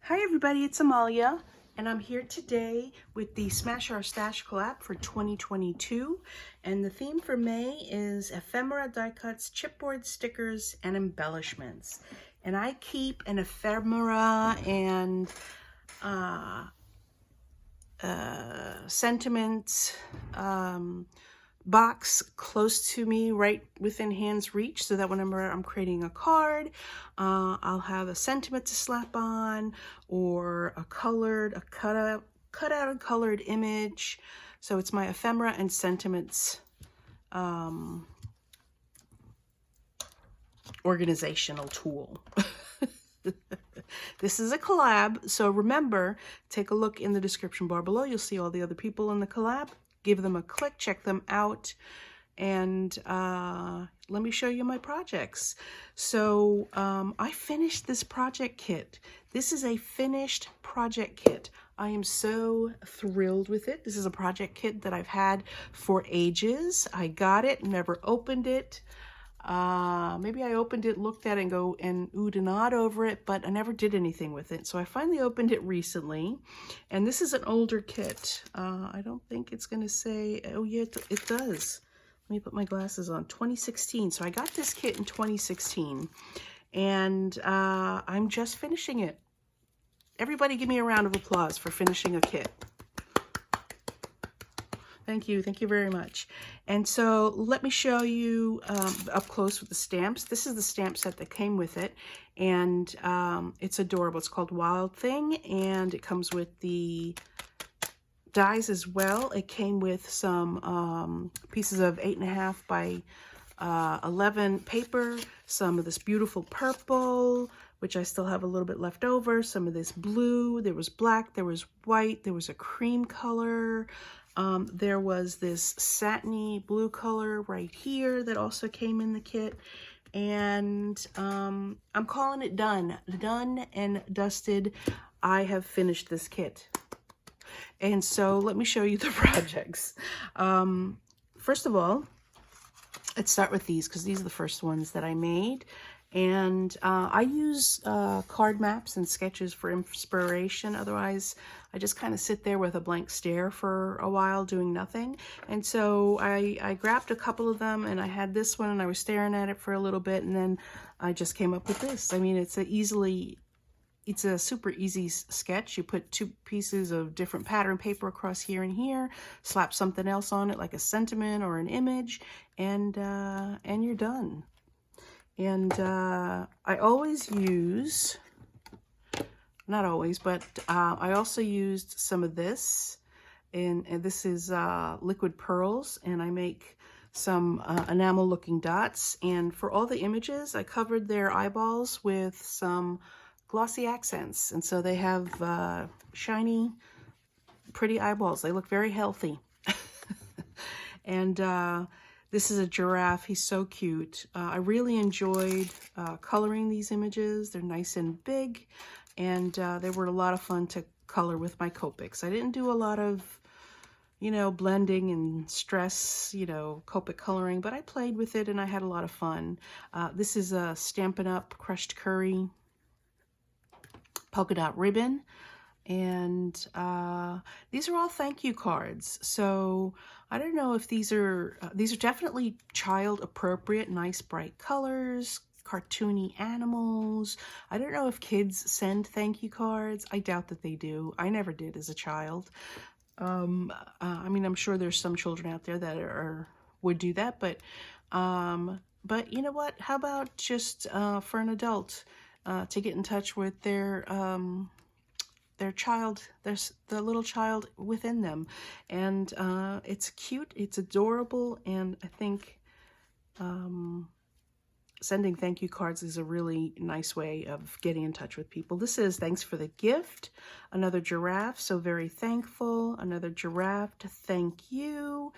Hi everybody, it's Amalia, and I'm here today with the Smash Our Stash collab for 2022, and the theme for May is ephemera die cuts, chipboard stickers, and embellishments. And I keep an ephemera and sentiments box close to me, right within hand's reach, so that whenever I'm creating a card, I'll have a sentiment to slap on, or a cut out and colored image. So it's my ephemera and sentiments organizational tool. This is a collab, so remember, take a look in the description bar below. You'll see all the other people in the collab. Give them a click, check them out, and let me show you my projects. So I finished this project kit. This is a finished project kit. I am so thrilled with it. This is a project kit that I've had for ages. I got it, never opened it. Maybe I opened it, looked at it, and go and oohed and awed over it, but I never did anything with it. So I finally opened it recently, and this is an older kit. I don't think it's going to say, oh yeah, it does. Let me put my glasses on. 2016. So I got this kit in 2016, and I'm just finishing it. Everybody give me a round of applause for finishing a kit. Thank you very much. And so let me show you up close with the stamps. This is the stamp set that came with it, and it's adorable. It's called Wild Thing, and it comes with the dies as well. It came with some pieces of 8.5 by 11 paper, some of this beautiful purple, which I still have a little bit left over, some of this blue, there was black, there was white, there was a cream color, there was this satiny blue color right here that also came in the kit, and I'm calling it done. Done and dusted. I have finished this kit. And so let me show you the projects. First of all, let's start with these, because these are the first ones that I made. And I use card maps and sketches for inspiration. Otherwise, I just kind of sit there with a blank stare for a while doing nothing. And so I grabbed a couple of them, and I had this one, and I was staring at it for a little bit, and then I just came up with this. I mean, it's a super easy sketch. You put two pieces of different pattern paper across here and here, slap something else on it like a sentiment or an image, and you're done. And I always use, not always, but I also used some of this, and this is liquid pearls, and I make some enamel looking dots. And for all the images, I covered their eyeballs with some glossy accents, and so they have shiny, pretty eyeballs. They look very healthy. And this is a giraffe. He's so cute. I really enjoyed coloring these images. They're nice and big, and they were a lot of fun to color with my Copics. I didn't do a lot of, blending and stress, Copic coloring, but I played with it and I had a lot of fun. This is a Stampin' Up! Crushed Curry polka dot ribbon, and these are all thank you cards. So I don't know if these are definitely child appropriate, nice bright colors, cartoony animals. I don't know if kids send thank you cards. I doubt that they do. I never did as a child. I mean, I'm sure there's some children out there that would do that, but you know what? How about just for an adult to get in touch with their child, the little child within them. And it's cute, it's adorable, and I think sending thank you cards is a really nice way of getting in touch with people. This is thanks for the gift, another giraffe, so very thankful, another giraffe to thank you,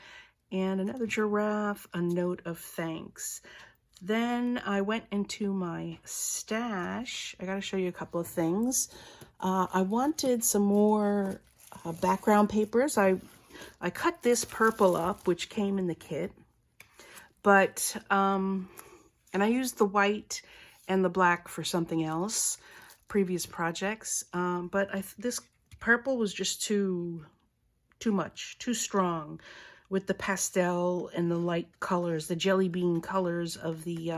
and another giraffe, a note of thanks. Then I went into my stash. I got to show you a couple of things. I wanted some more background papers. I cut this purple up, which came in the kit, but and I used the white and the black for something else. previous projects, but this purple was just too much, too strong with the pastel and the light colors, the jelly bean colors of the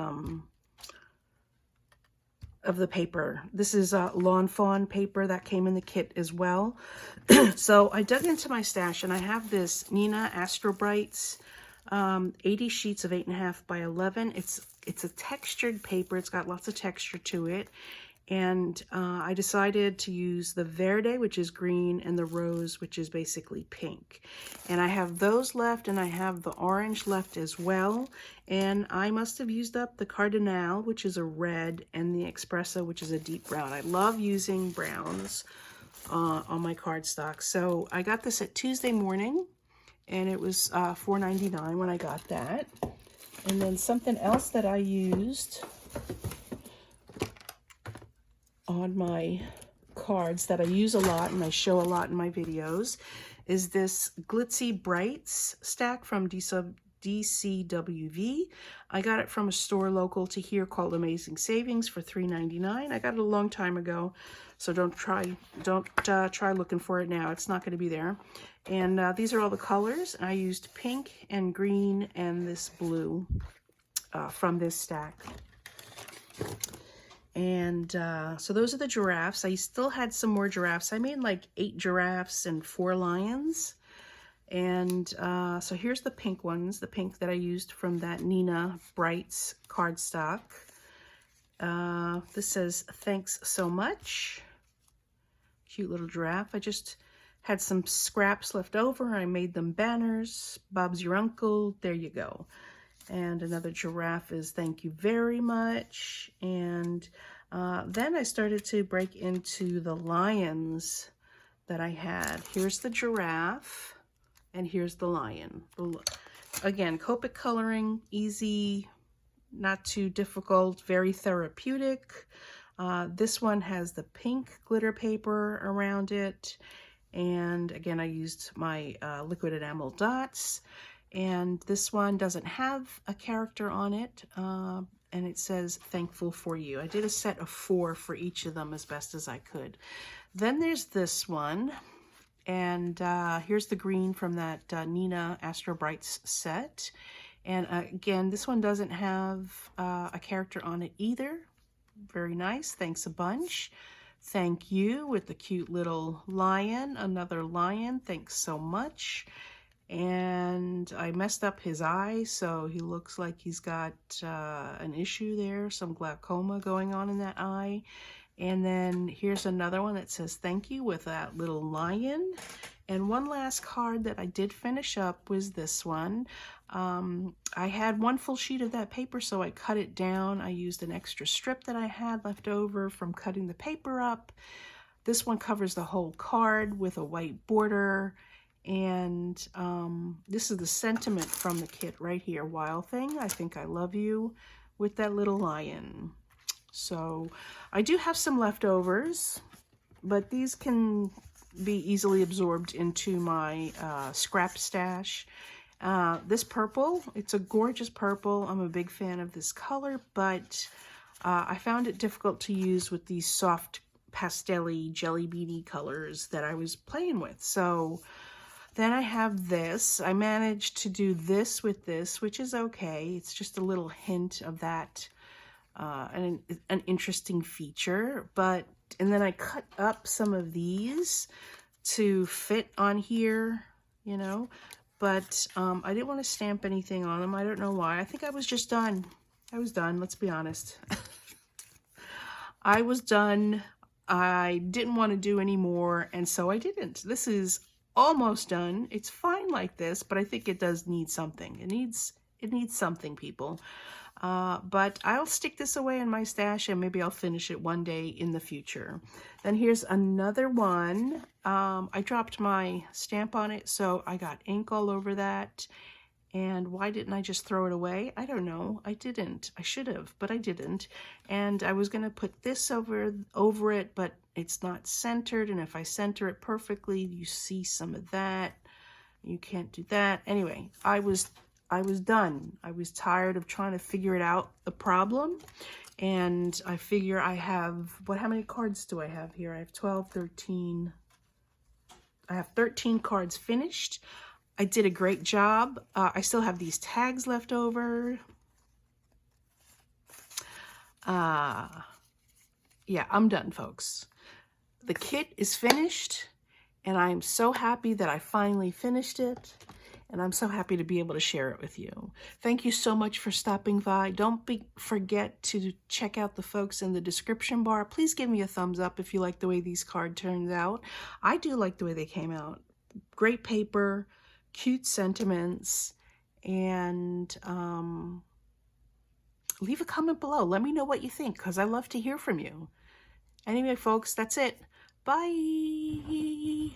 paper. This is Lawn Fawn paper that came in the kit as well. So I dug into my stash and I have this Neenah Astro Brights 80 sheets of 8.5 by 11. It's a textured paper. It's got lots of texture to it. And I decided to use the Verde, which is green, and the Rose, which is basically pink. And I have those left, and I have the orange left as well. And I must have used up the Cardinal, which is a red, and the Espresso, which is a deep brown. I love using browns on my cardstock. So I got this at Tuesday morning, and it was $4.99 when I got that. And then something else that I used on my cards that I use a lot and I show a lot in my videos is this Glitzy Brights stack from DCWV. I got it from a store local to here called Amazing Savings for $3.99. I got it a long time ago, so don't try looking for it now. It's not going to be there. And these are all the colors. I used pink and green and this blue from this stack. And so those are the giraffes. I still had some more giraffes. I made like 8 giraffes and 4 lions. And so here's the pink ones, the pink that I used from that Neenah Brights cardstock. This says, "Thanks so much." Cute little giraffe. I just had some scraps left over. I made them banners. Bob's your uncle. There you go. And another giraffe is "Thank you very much." And then I started to break into the lions that I had. Here's the giraffe, and here's the lion. Again, Copic coloring, easy, not too difficult, very therapeutic. This one has the pink glitter paper around it. And again, I used my liquid enamel dots. And this one doesn't have a character on it, and it says "Thankful for you." I did a set of 4 for each of them as best as I could. Then there's this one, and here's the green from that Neenah Astro Brights set. And again, this one doesn't have a character on it either. Very nice. Thanks a bunch. Thank you with the cute little lion. Another lion. Thanks so much. And I messed up his eye, so he looks like he's got an issue there, some glaucoma going on in that eye. And then here's another one that says "Thank you" with that little lion. And one last card that I did finish up was this one. I had 1 full sheet of that paper, so I cut it down. I used an extra strip that I had left over from cutting the paper up. This one covers the whole card with a white border. And this is the sentiment from the kit right here. "Wild thing, I think I love you," with that little lion. So I do have some leftovers, but these can be easily absorbed into my scrap stash. This purple, it's a gorgeous purple. I'm a big fan of this color, but I found it difficult to use with these soft pastel-y jelly beany colors that I was playing with. So then I have this. I managed to do this with this, which is okay. It's just a little hint of that, an interesting feature. And then I cut up some of these to fit on here, you know. But I didn't want to stamp anything on them. I don't know why. I think I was just done. I was done, let's be honest. I was done. I didn't want to do any more, and so I didn't. This is almost done. It's fine like this, but I think it does need something. It needs something, people. But I'll stick this away in my stash, and maybe I'll finish it one day in the future. Then here's another one. I dropped my stamp on it, so I got ink all over that. And why didn't I just throw it away? I don't know. I didn't. I should have, but I didn't. And I was going to put this over it, but it's not centered. And if I center it perfectly, you see some of that. You can't do that. Anyway, I was I was done. I was tired of trying to figure it out, the problem. And I figure I have, how many cards do I have here? I have 12, 13. I have 13 cards finished. I did a great job. I still have these tags left over. Yeah, I'm done, folks. The kit is finished, and I'm so happy that I finally finished it. And I'm so happy to be able to share it with you. Thank you so much for stopping by. Don't forget to check out the folks in the description bar. Please give me a thumbs up if you like the way these cards turned out. I do like the way they came out. Great paper, cute sentiments, and leave a comment below. Let me know what you think, because I love to hear from you. Anyway, folks, that's it. Bye.